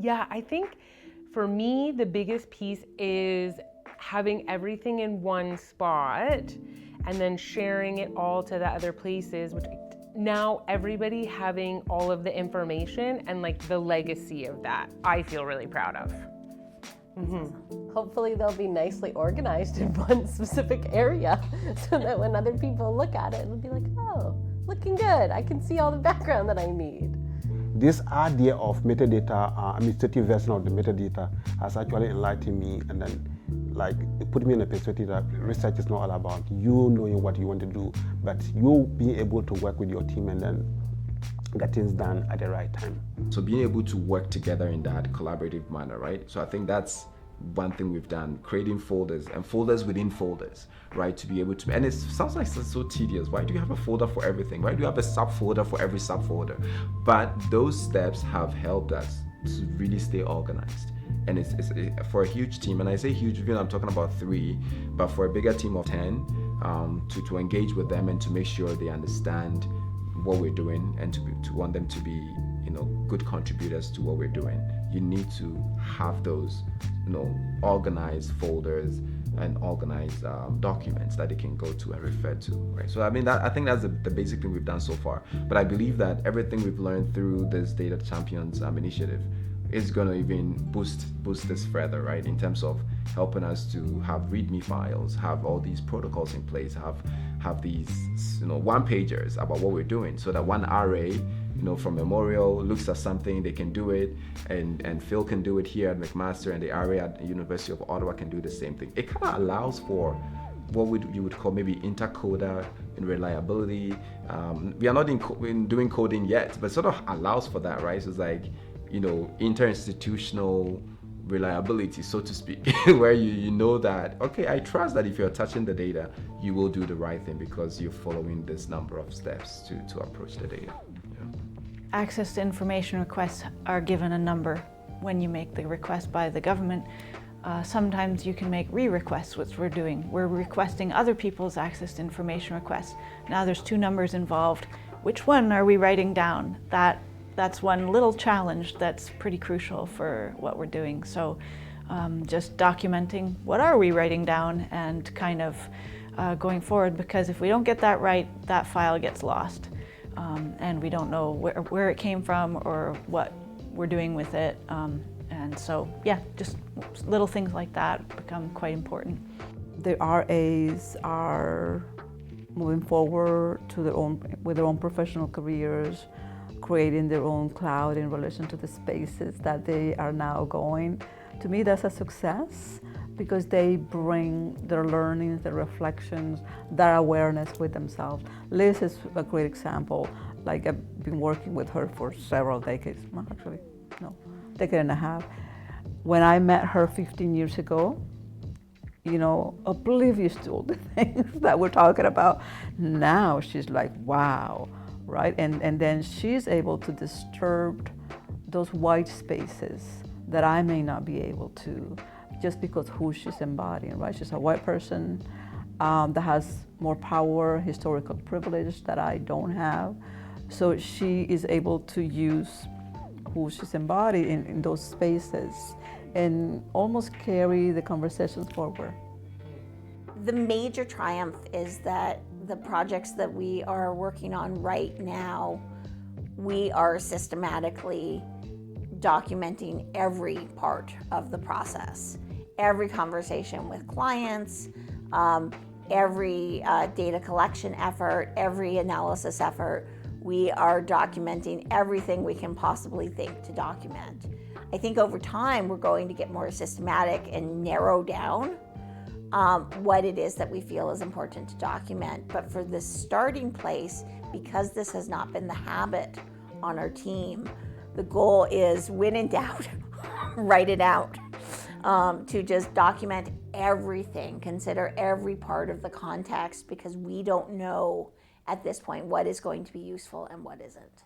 Yeah, I think for me, the biggest piece is having everything in one spot and then sharing it all to the other places, which now everybody having all of the information and like the legacy of that, I feel really proud of. Hopefully they'll be nicely organized in one specific area so that when other people look at it, it'll be like, oh, looking good. I can see all the background that I need. This idea of metadata, administrative version of the metadata, has actually enlightened me, and then like it put me in a perspective that research is not all about you knowing what you want to do, but you being able to work with your team and then get things done at the right time. So being able to work together in that collaborative manner, right? So I think that's one thing we've done, creating folders and folders within folders, right? To be able to, and it sounds like it's so tedious. Why do you have a folder for everything? Why do you have a subfolder for every subfolder? But those steps have helped us to really stay organized. And it's for a huge team, and I say huge, even I'm talking about 3, but for a bigger team of 10, to engage with them and to make sure they understand what we're doing and to want them to be, good contributors to what we're doing. You need to have those, organized folders and organized documents that they can go to and refer to, right? So I mean, I think that's the basic thing we've done so far. But I believe that everything we've learned through this Data Champions initiative is going to even boost this further, right? In terms of helping us to have README files, have all these protocols in place, have these, one-pagers about what we're doing, so that one RA, from Memorial looks at something, they can do it, and Phil can do it here at McMaster, and the RA at the University of Ottawa can do the same thing. It kind of allows for what you would call maybe intercoder and reliability. We are not in doing coding yet, but sort of allows for that, right? So it's like, interinstitutional reliability, so to speak, where you know that, okay, I trust that if you're touching the data, you will do the right thing because you're following this number of steps to approach the data. Yeah. Access to information requests are given a number when you make the request by the government. Sometimes you can make re-requests, which we're doing. We're requesting other people's access to information requests. Now there's 2 numbers involved. Which one are we writing down? That's one little challenge that's pretty crucial for what we're doing. So just documenting what are we writing down and kind of going forward, because if we don't get that right, that file gets lost. And we don't know where it came from or what we're doing with it. And so, yeah, just little things like that become quite important. The RAs are moving forward with their own professional careers, creating their own cloud in relation to the spaces that they are now going. To me, that's a success because they bring their learnings, their reflections, their awareness with themselves. Liz is a great example. Like, I've been working with her for several decades, well, actually, no, decade and a half. When I met her 15 years ago, oblivious to all the things that we're talking about, now she's like, wow. Right, and then she's able to disturb those white spaces that I may not be able to, just because who she's embodying. Right, she's a white person that has more power, historical privilege that I don't have, so she is able to use who she's embodied in those spaces and almost carry the conversations forward. The major triumph is that the projects that we are working on right now, we are systematically documenting every part of the process, every conversation with clients, every data collection effort, every analysis effort. We are documenting everything we can possibly think to document. I think over time we're going to get more systematic and narrow down what it is that we feel is important to document. But for this starting place, because this has not been the habit on our team, the goal is, when in doubt, write it out. To just document everything, consider every part of the context, because we don't know at this point what is going to be useful and what isn't.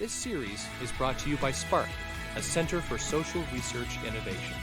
This series is brought to you by Spark, a Center for Social Research Innovation.